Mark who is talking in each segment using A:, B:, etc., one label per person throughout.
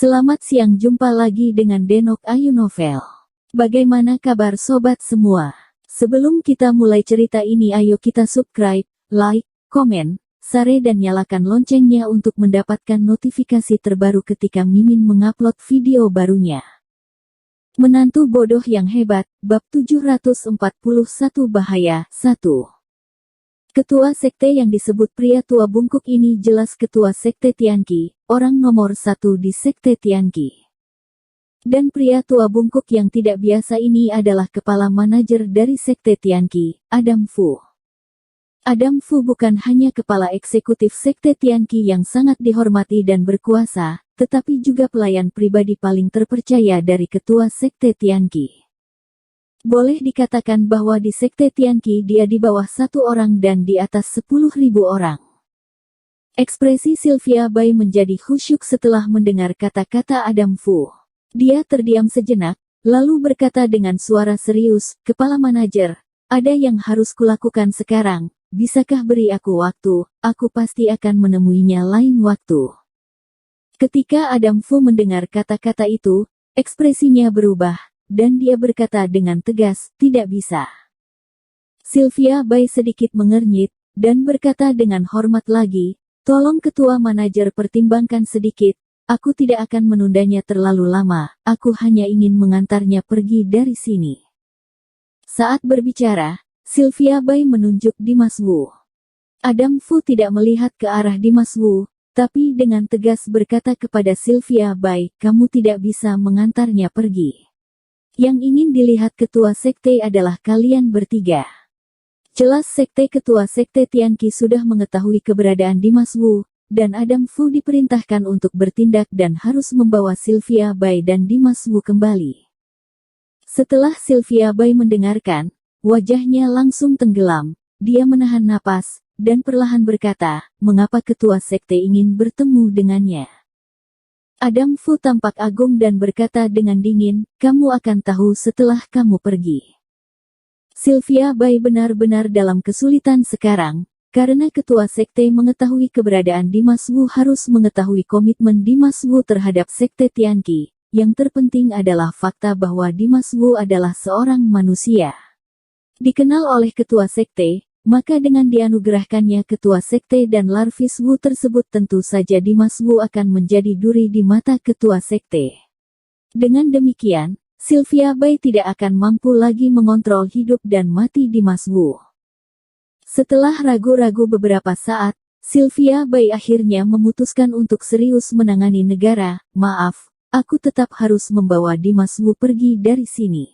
A: Selamat siang, jumpa lagi dengan Denok Ayu Novel. Bagaimana kabar sobat semua? Sebelum kita mulai cerita ini, ayo kita subscribe, like, komen, share dan nyalakan loncengnya untuk mendapatkan notifikasi terbaru ketika Mimin mengupload video barunya. Menantu bodoh yang hebat, bab 741 bahaya, 1. Ketua sekte yang disebut pria tua bungkuk ini jelas ketua sekte Tianqi, orang nomor 1 di sekte Tianqi. Dan pria tua bungkuk yang tidak biasa ini adalah kepala manajer dari sekte Tianqi, Adam Fu. Adam Fu bukan hanya kepala eksekutif sekte Tianqi yang sangat dihormati dan berkuasa, tetapi juga pelayan pribadi paling terpercaya dari ketua sekte Tianqi. Boleh dikatakan bahwa di sekte Tianqi dia di bawah 1 orang dan di atas 10.000 orang. Ekspresi Sylvia Bai menjadi khusyuk setelah mendengar kata-kata Adam Fu. Dia terdiam sejenak, lalu berkata dengan suara serius, "Kepala manajer, ada yang harus kulakukan sekarang, bisakah beri aku waktu, aku pasti akan menemuinya lain waktu." Ketika Adam Fu mendengar kata-kata itu, ekspresinya berubah. Dan dia berkata dengan tegas, "Tidak bisa." Sylvia Bai sedikit mengernyit, dan berkata dengan hormat lagi, "Tolong ketua manajer pertimbangkan sedikit, aku tidak akan menundanya terlalu lama, aku hanya ingin mengantarnya pergi dari sini." Saat berbicara, Sylvia Bai menunjuk Dimas Wu. Adam Fu tidak melihat ke arah Dimas Wu, tapi dengan tegas berkata kepada Sylvia Bai, "Kamu tidak bisa mengantarnya pergi. Yang ingin dilihat ketua sekte adalah kalian bertiga." Jelas sekte ketua sekte Tianqi sudah mengetahui keberadaan Dimas Wu, dan Adam Fu diperintahkan untuk bertindak dan harus membawa Sylvia Bai dan Dimas Wu kembali. Setelah Sylvia Bai mendengarkan, wajahnya langsung tenggelam, dia menahan napas, dan perlahan berkata, "Mengapa ketua sekte ingin bertemu dengannya?" Adam Fu tampak agung dan berkata dengan dingin, "Kamu akan tahu setelah kamu pergi." Sylvia Bai benar-benar dalam kesulitan sekarang, karena ketua sekte mengetahui keberadaan Dimas Wu harus mengetahui komitmen Dimas Wu terhadap sekte Tianqi. Yang terpenting adalah fakta bahwa Dimas Wu adalah seorang manusia dikenal oleh ketua sekte. Maka dengan dianugerahkannya ketua sekte dan Larvis Wu tersebut, tentu saja Dimas Wu akan menjadi duri di mata ketua sekte. Dengan demikian, Sylvia Bai tidak akan mampu lagi mengontrol hidup dan mati Dimas Wu. Setelah ragu-ragu beberapa saat, Sylvia Bai akhirnya memutuskan untuk serius menangani negara. "Maaf, aku tetap harus membawa Dimas Wu pergi dari sini."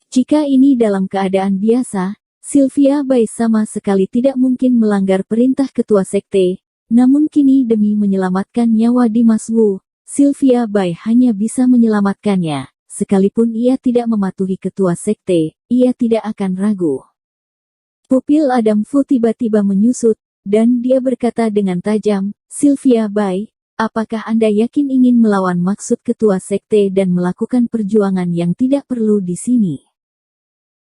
A: Jika ini dalam keadaan biasa, Sylvia Bai sama sekali tidak mungkin melanggar perintah ketua sekte, namun kini demi menyelamatkan nyawa Dimas Wu, Sylvia Bai hanya bisa menyelamatkannya. Sekalipun ia tidak mematuhi ketua sekte, ia tidak akan ragu. Pupil Adam Fu tiba-tiba menyusut, dan dia berkata dengan tajam, "Sylvia Bai, apakah Anda yakin ingin melawan maksud ketua sekte dan melakukan perjuangan yang tidak perlu di sini?"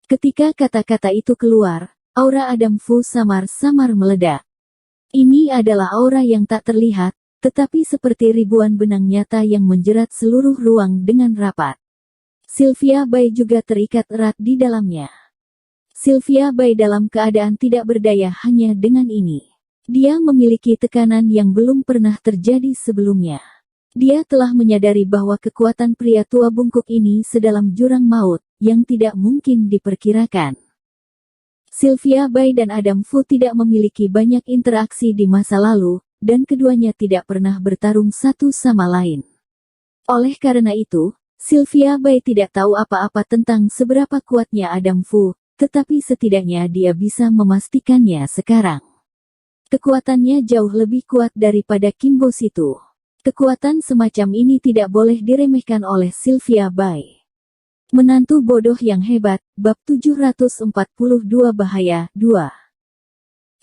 A: Ketika kata-kata itu keluar, aura Adam Fu samar-samar meledak. Ini adalah aura yang tak terlihat, tetapi seperti ribuan benang nyata yang menjerat seluruh ruang dengan rapat. Sylvia Bai juga terikat erat di dalamnya. Sylvia Bai dalam keadaan tidak berdaya hanya dengan ini. Dia memiliki tekanan yang belum pernah terjadi sebelumnya. Dia telah menyadari bahwa kekuatan pria tua bungkuk ini sedalam jurang maut, yang tidak mungkin diperkirakan. Sylvia Bai dan Adam Fu tidak memiliki banyak interaksi di masa lalu, dan keduanya tidak pernah bertarung satu sama lain. Oleh karena itu, Sylvia Bai tidak tahu apa-apa tentang seberapa kuatnya Adam Fu, tetapi setidaknya dia bisa memastikannya sekarang. Kekuatannya jauh lebih kuat daripada Kimbo Situ. Kekuatan semacam ini tidak boleh diremehkan oleh Sylvia Bai. Menantu bodoh yang hebat, bab 742 bahaya, 2.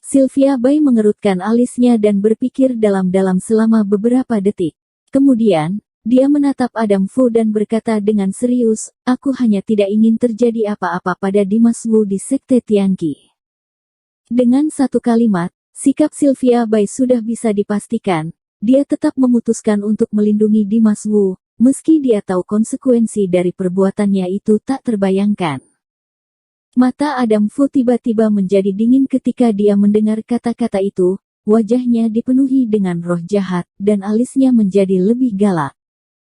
A: Sylvia Bai mengerutkan alisnya dan berpikir dalam-dalam selama beberapa detik. Kemudian, dia menatap Adam Fu dan berkata dengan serius, "Aku hanya tidak ingin terjadi apa-apa pada Dimas Wu di sekte Tianqi." Dengan satu kalimat, sikap Sylvia Bai sudah bisa dipastikan. dia tetap memutuskan untuk melindungi Dimas Wu, meski dia tahu konsekuensi dari perbuatannya itu tak terbayangkan. Mata Adam Fu tiba-tiba menjadi dingin ketika dia mendengar kata-kata itu, wajahnya dipenuhi dengan roh jahat, dan alisnya menjadi lebih galak.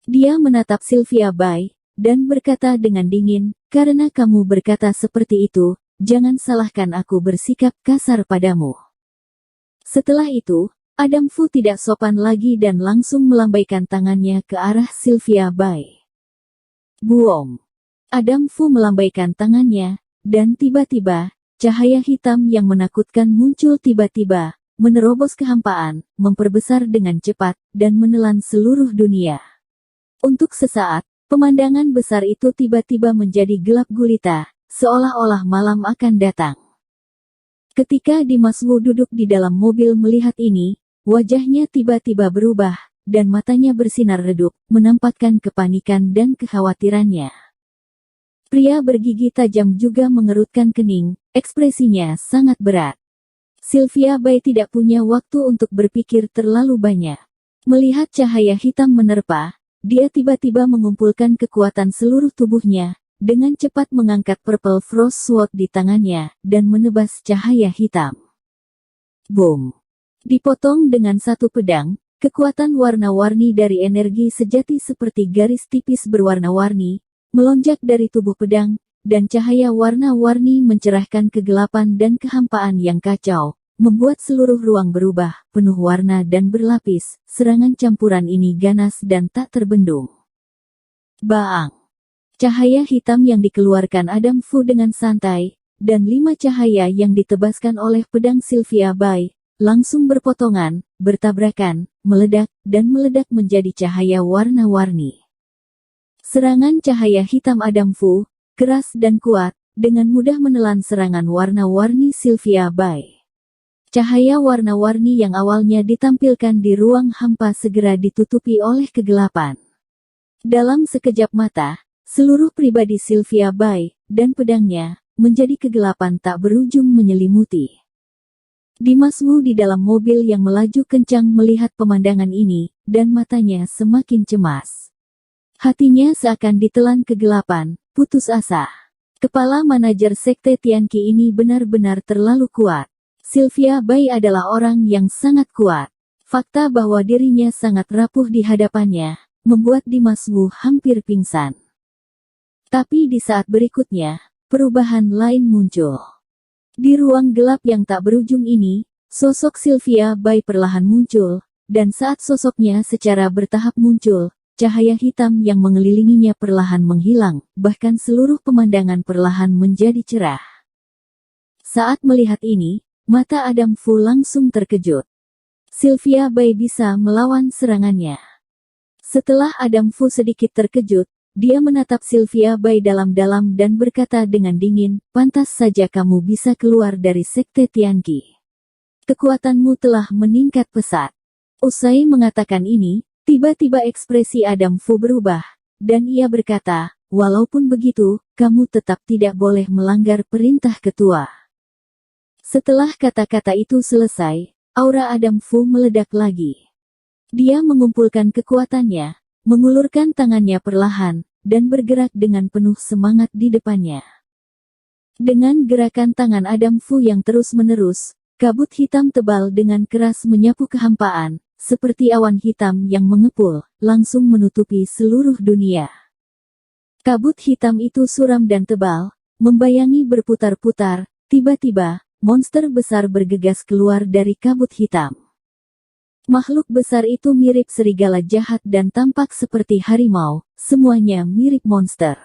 A: Dia menatap Sylvia Bai, dan berkata dengan dingin, karena kamu berkata seperti itu, jangan salahkan aku bersikap kasar padamu. Setelah itu, Adam Fu tidak sopan lagi dan langsung melambaikan tangannya ke arah Sylvia Bai. Buong! Adam Fu melambaikan tangannya, dan tiba-tiba, cahaya hitam yang menakutkan muncul tiba-tiba, menerobos kehampaan, memperbesar dengan cepat, dan menelan seluruh dunia. Untuk sesaat, pemandangan besar itu tiba-tiba menjadi gelap gulita, seolah-olah malam akan datang. Ketika Dimas Wu duduk di dalam mobil melihat ini, wajahnya tiba-tiba berubah, dan matanya bersinar redup, menampakkan kepanikan dan kekhawatirannya. Pria bergigi tajam juga mengerutkan kening, ekspresinya sangat berat. Sylvia Bai tidak punya waktu untuk berpikir terlalu banyak. Melihat cahaya hitam menerpa, dia tiba-tiba mengumpulkan kekuatan seluruh tubuhnya, dengan cepat mengangkat Purple Frost Sword di tangannya, dan menebas cahaya hitam. Boom! Dipotong dengan satu pedang, kekuatan warna-warni dari energi sejati seperti garis tipis berwarna-warni, melonjak dari tubuh pedang, dan cahaya warna-warni mencerahkan kegelapan dan kehampaan yang kacau, membuat seluruh ruang berubah, penuh warna dan berlapis. Serangan campuran ini ganas dan tak terbendung. Baang! Cahaya hitam yang dikeluarkan Adam Fu dengan santai, dan 5 cahaya yang ditebaskan oleh pedang Sylvia Bai, langsung berpotongan, bertabrakan, meledak, dan meledak menjadi cahaya warna-warni. Serangan cahaya hitam Adam Fu, keras dan kuat, dengan mudah menelan serangan warna-warni Sylvia Bai. Cahaya warna-warni yang awalnya ditampilkan di ruang hampa segera ditutupi oleh kegelapan. Dalam sekejap mata, seluruh pribadi Sylvia Bai, dan pedangnya, menjadi kegelapan tak berujung menyelimuti. Dimas Wu di dalam mobil yang melaju kencang melihat pemandangan ini, dan matanya semakin cemas. Hatinya seakan ditelan kegelapan, putus asa. Kepala manajer sekte Tianqi ini benar-benar terlalu kuat. Sylvia Bai adalah orang yang sangat kuat. Fakta bahwa dirinya sangat rapuh di hadapannya, membuat Dimas Wu hampir pingsan. Tapi di saat berikutnya, perubahan lain muncul. Di ruang gelap yang tak berujung ini, sosok Sylvia Bai perlahan muncul, dan saat sosoknya secara bertahap muncul, cahaya hitam yang mengelilinginya perlahan menghilang, bahkan seluruh pemandangan perlahan menjadi cerah. Saat melihat ini, mata Adam Fu langsung terkejut. Sylvia Bai bisa melawan serangannya. Setelah Adam Fu sedikit terkejut, dia menatap Sylvia Bai dalam-dalam dan berkata dengan dingin, pantas saja kamu bisa keluar dari sekte Tianqi. Kekuatanmu telah meningkat pesat. Usai mengatakan ini, tiba-tiba ekspresi Adam Fu berubah, dan ia berkata, walaupun begitu, kamu tetap tidak boleh melanggar perintah ketua. Setelah kata-kata itu selesai, aura Adam Fu meledak lagi. Dia mengumpulkan kekuatannya, mengulurkan tangannya perlahan, dan bergerak dengan penuh semangat di depannya. Dengan gerakan tangan Adam Fu yang terus-menerus, kabut hitam tebal dengan keras menyapu kehampaan, seperti awan hitam yang mengepul, langsung menutupi seluruh dunia. Kabut hitam itu suram dan tebal, membayangi berputar-putar, tiba-tiba, monster besar bergegas keluar dari kabut hitam. Makhluk besar itu mirip serigala jahat dan tampak seperti harimau, semuanya mirip monster.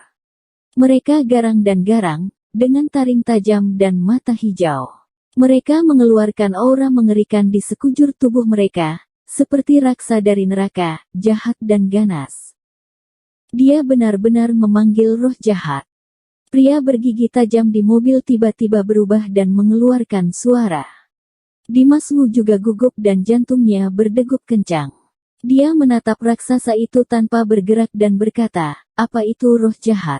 A: Mereka garang dan garang, dengan taring tajam dan mata hijau. Mereka mengeluarkan aura mengerikan di sekujur tubuh mereka, seperti raksa dari neraka, jahat dan ganas. Dia benar-benar memanggil roh jahat. Pria bergigi tajam di mobil tiba-tiba berubah dan mengeluarkan suara. Dimas Wu juga gugup dan jantungnya berdegup kencang. Dia menatap raksasa itu tanpa bergerak dan berkata, apa itu roh jahat?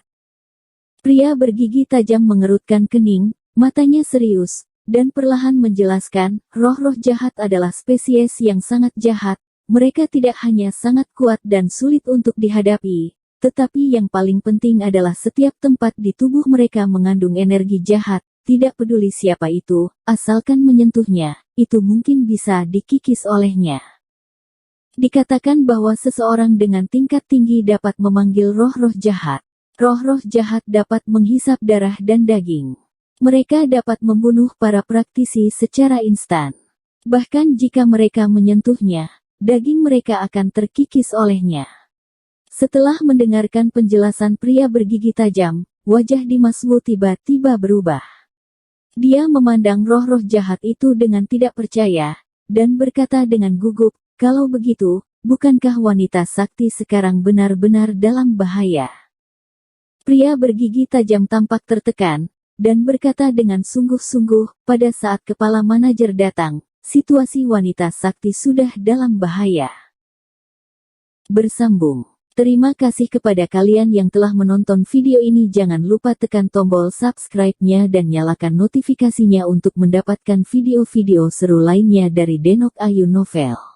A: Pria bergigi tajam mengerutkan kening, matanya serius, dan perlahan menjelaskan, roh-roh jahat adalah spesies yang sangat jahat, mereka tidak hanya sangat kuat dan sulit untuk dihadapi, tetapi yang paling penting adalah setiap tempat di tubuh mereka mengandung energi jahat, tidak peduli siapa itu, asalkan menyentuhnya, itu mungkin bisa dikikis olehnya. Dikatakan bahwa seseorang dengan tingkat tinggi dapat memanggil roh-roh jahat. Roh-roh jahat dapat menghisap darah dan daging. Mereka dapat membunuh para praktisi secara instan. Bahkan jika mereka menyentuhnya, daging mereka akan terkikis olehnya. Setelah mendengarkan penjelasan pria bergigi tajam, wajah Dimas Wu tiba-tiba berubah. Dia memandang roh-roh jahat itu dengan tidak percaya, dan berkata dengan gugup, "Kalau begitu, bukankah wanita sakti sekarang benar-benar dalam bahaya?" Pria bergigi tajam tampak tertekan, dan berkata dengan sungguh-sungguh, pada saat kepala manajer datang, situasi wanita sakti sudah dalam bahaya. Bersambung. Terima kasih kepada kalian yang telah menonton video ini. Jangan lupa tekan tombol subscribe-nya dan nyalakan notifikasinya untuk mendapatkan video-video seru lainnya dari Denok Ayu Novel.